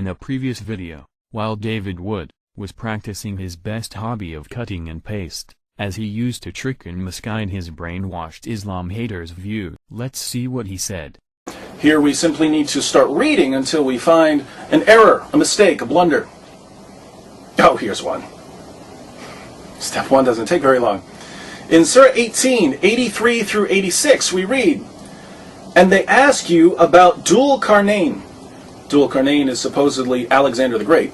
a previous video, while David Wood was practicing his best hobby of cutting and paste, as he used to trick and misguide his brainwashed Islam haters' view. Let's see what he said. Here we simply need to start reading until we find an error, a mistake, a blunder. Oh, here's one. Step 1 doesn't take very long. In Surah 18, 83 through 86, we read, "And they ask you about al-Kahf." Al-Kahf is supposedly Alexander the Great.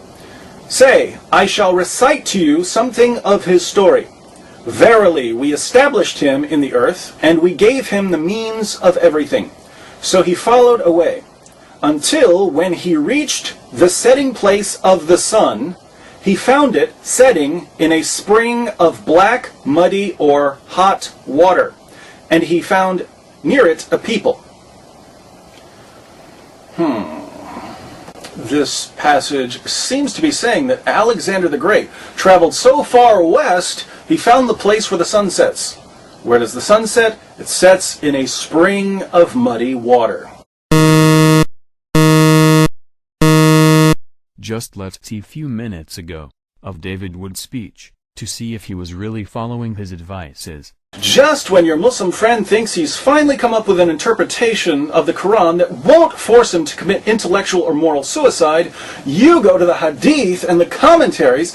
"Say, I shall recite to you something of his story. Verily, we established him in the earth, and we gave him the means of everything. So he followed away, until when he reached the setting place of the sun, he found it setting in a spring of black, muddy, or hot water, and he found near it a people." This passage seems to be saying that Alexander the Great traveled so far west, he found the place where the sun sets. Where does the sun set? It sets in a spring of muddy water. Just let's see a few minutes ago of David Wood's speech to see if he was really following his advices. Just when your Muslim friend thinks he's finally come up with an interpretation of the Quran that won't force him to commit intellectual or moral suicide, you go to the hadith and the commentaries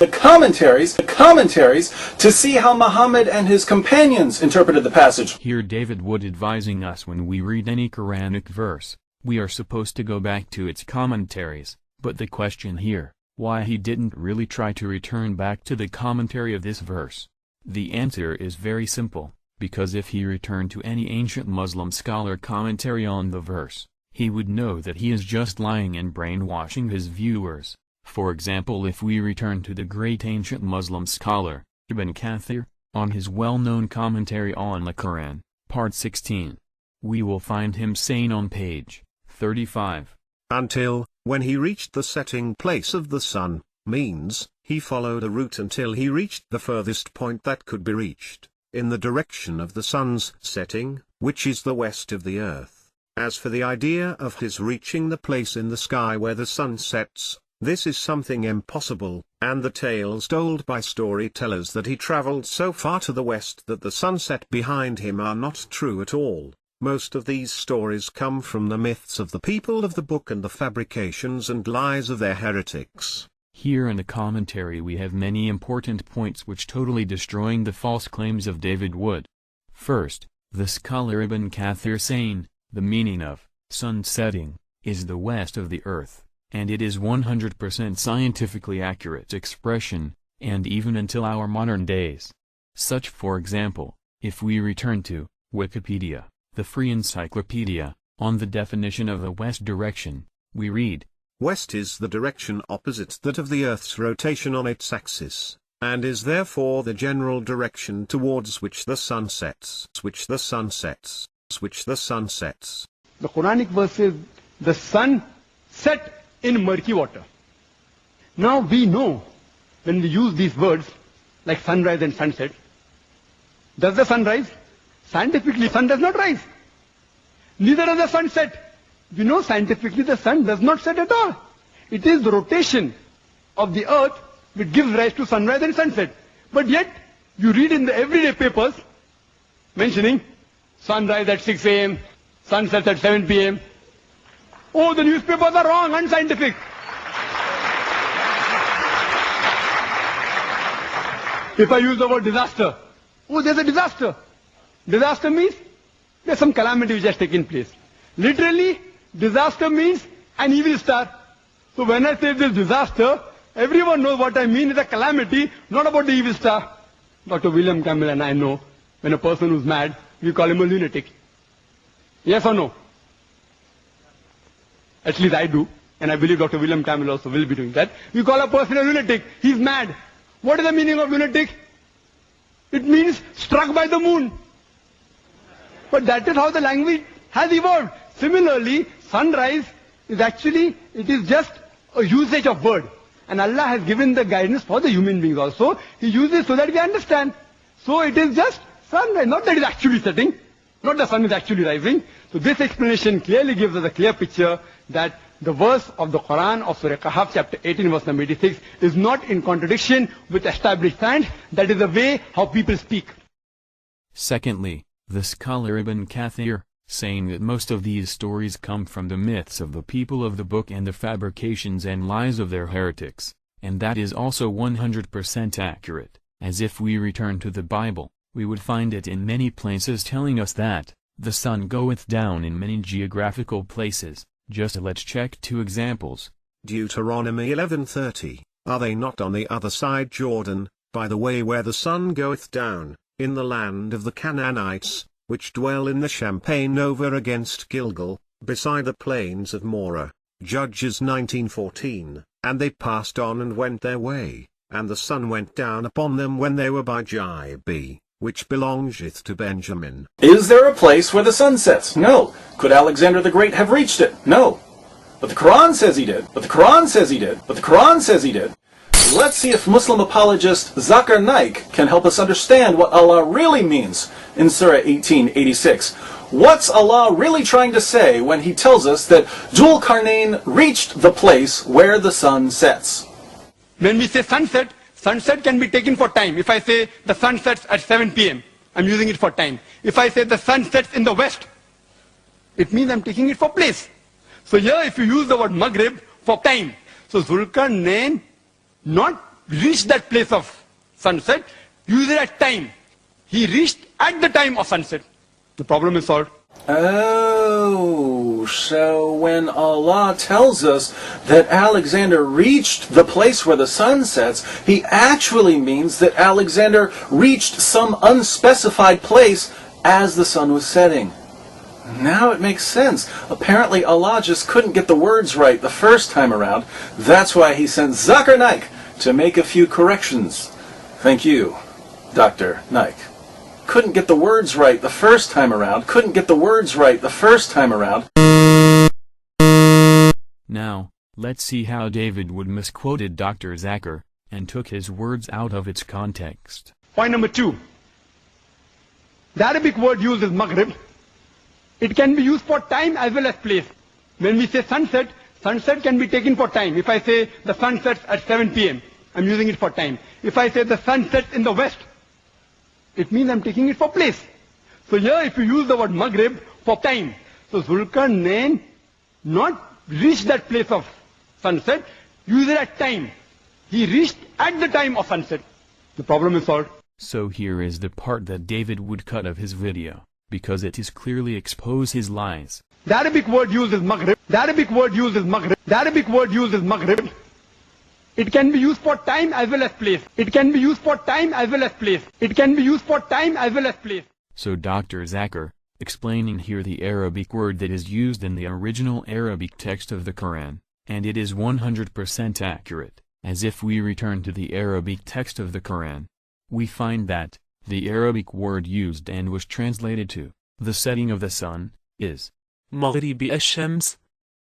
to see how Muhammad and his companions interpreted the passage. Here David Wood advising us when we read any Quranic verse, we are supposed to go back to its commentaries, but the question here, why he didn't really try to return back to the commentary of this verse? The answer is very simple, because if he returned to any ancient Muslim scholar commentary on the verse, he would know that he is just lying and brainwashing his viewers. For example, if we return to the great ancient Muslim scholar, Ibn Kathir, on his well-known commentary on the Quran, part 16, we will find him saying on page 35, "Until, when he reached the setting place of the sun," means, he followed a route until he reached the furthest point that could be reached, in the direction of the sun's setting, which is the west of the earth. As for the idea of his reaching the place in the sky where the sun sets, this is something impossible, and the tales told by storytellers that he traveled so far to the west that the sun set behind him are not true at all. Most of these stories come from the myths of the people of the book and the fabrications and lies of their heretics. Here in the commentary we have many important points which totally destroying the false claims of David Wood. First, the scholar Ibn Kathir saying, the meaning of sun setting is the west of the earth, and it is 100% scientifically accurate expression, and even until our modern days. Such for example, if we return to Wikipedia, the free encyclopedia, on the definition of the west direction, we read, "West is the direction opposite that of the Earth's rotation on its axis, and is therefore the general direction towards which the sun sets." The Quranic verse says, the sun set in murky water. Now we know, when we use these words, like sunrise and sunset, does the sun rise? Scientifically, sun does not rise. Neither does the sun set. We know scientifically the sun does not set at all. It is the rotation of the earth which gives rise to sunrise and sunset. But yet, you read in the everyday papers mentioning sunrise at 6 a.m., sunset at 7 p.m. Oh, the newspapers are wrong, unscientific. If I use the word disaster, oh, there's a disaster. Disaster means there's some calamity which has taken place. Literally, disaster means an evil star. So when I say this disaster, everyone knows what I mean is a calamity, not about the evil star. Dr. William Campbell and I know, when a person who's mad, we call him a lunatic. Yes or no? At least I do, and I believe Dr. William Campbell also will be doing that. We call a person a lunatic. He's mad. What is the meaning of lunatic? It means struck by the moon. But that is how the language has evolved. Similarly, sunrise is actually, it is just a usage of word. And Allah has given the guidance for the human beings also. He uses so that we understand. So it is just sunrise, not that it is actually setting. not the sun is actually rising. So this explanation clearly gives us a clear picture that the verse of the Quran of Surah Kahf chapter 18 verse number 86 is not in contradiction with established science. That is the way how people speak. Secondly, the scholar Ibn Kathir, saying that most of these stories come from the myths of the people of the book and the fabrications and lies of their heretics, and that is also 100% accurate, as if we return to the Bible, we would find it in many places telling us that the sun goeth down in many geographical places. Just let's check two examples. Deuteronomy 11:30, are they not on the other side Jordan, by the way where the sun goeth down, in the land of the Canaanites, which dwell in the champaign over against Gilgal, beside the plains of Morah. Judges 19:14, and they passed on and went their way, and the sun went down upon them when they were by Gibeah, which belongeth to Benjamin. Is there a place where the sun sets? No. Could Alexander the Great have reached it? No. But the Quran says he did. But the Quran says he did. But the Quran says he did. Let's see if Muslim apologist Zakir Naik can help us understand what Allah really means in Surah 18:86. What's Allah really trying to say when he tells us that al-Qarnayni reached the place where the sun sets? When we say sunset, sunset can be taken for time. If I say the sun sets at 7 p.m., I'm using it for time. If I say the sun sets in the west, it means I'm taking it for place. So here if you use the word maghrib for time, so Zulkarnain not reached that place of sunset, use it at time. He reached at the time of sunset. The problem is solved. Oh, so when Allah tells us that Alexander reached the place where the sun sets, he actually means that Alexander reached some unspecified place as the sun was setting. Now it makes sense. Apparently Allah just couldn't get the words right the first time around. That's why he sent Zakir Naik to make a few corrections. Thank you, Dr. Naik. Couldn't get the words right the first time around. Couldn't get the words right the first time around. Now, let's see how David Wood misquoted Dr. Zakir, and took his words out of its context. Point number 2. The Arabic word used is maghrib. It can be used for time as well as place. When we say sunset, sunset can be taken for time. If I say the sun sets at 7 p.m., I'm using it for time. If I say the sun sets in the west, it means I'm taking it for place. So here if you use the word maghrib for time, so Zulkarnain not reached that place of sunset, use it at time. He reached at the time of sunset. The problem is solved. So here is the part that David would cut of his video, because it is clearly expose his lies. The Arabic word used is maghrib. The Arabic word used is maghrib. The Arabic word used is maghrib. It can be used for time as well as place. It can be used for time as well as place. It can be used for time as well as place. So Dr. Zakir, explaining here the Arabic word that is used in the original Arabic text of the Quran, and it is 100% accurate, as if we return to the Arabic text of the Quran. We find that the Arabic word used and was translated to the setting of the sun is maghriba alshshamsi,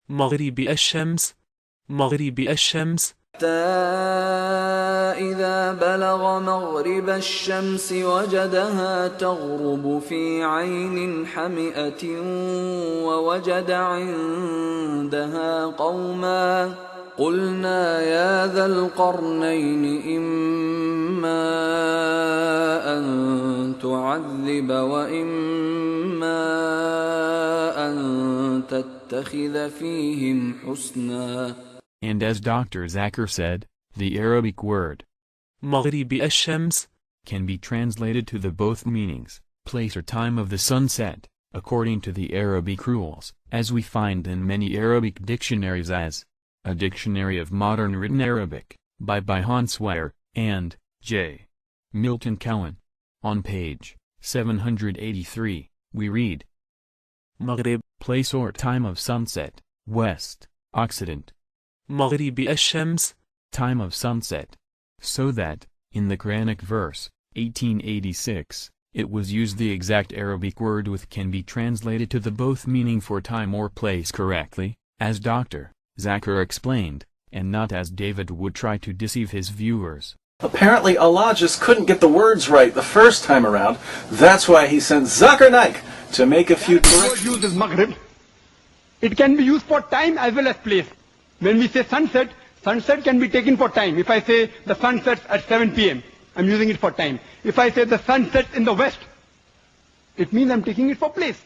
maghriba alshshamsi, maghriba alshshamsi. حتى إذا بلغ مغرب الشمس وجدها تغرب في عين حمئة ووجد عندها قوما قلنا يا ذا القرنين إما أن تعذب وإما أن تتخذ فيهم حسنا. And as Dr. Zakir said, the Arabic word maghriba alshshamsi can be translated to the both meanings, place or time of the sunset, according to the Arabic rules, as we find in many Arabic dictionaries as A Dictionary of Modern Written Arabic, by Hans Weyer, and J. Milton Cowan. On page 783, we read Maghrib, place or time of sunset, west, Occident. Maghriba alshshamsi, time of sunset. So that, in the Quranic verse, 1886, it was used the exact Arabic word with can be translated to the both meaning for time or place correctly, as Dr. Zakir explained, and not as David would try to deceive his viewers. Apparently Allah just couldn't get the words right the first time around. That's why he sent Zakir Naik to make a few The word corrections. used is maghrib. It can be used for time as well as place. When we say sunset, sunset can be taken for time. If I say the sun sets at 7 p.m., I'm using it for time. If I say the sun sets in the west, it means I'm taking it for place.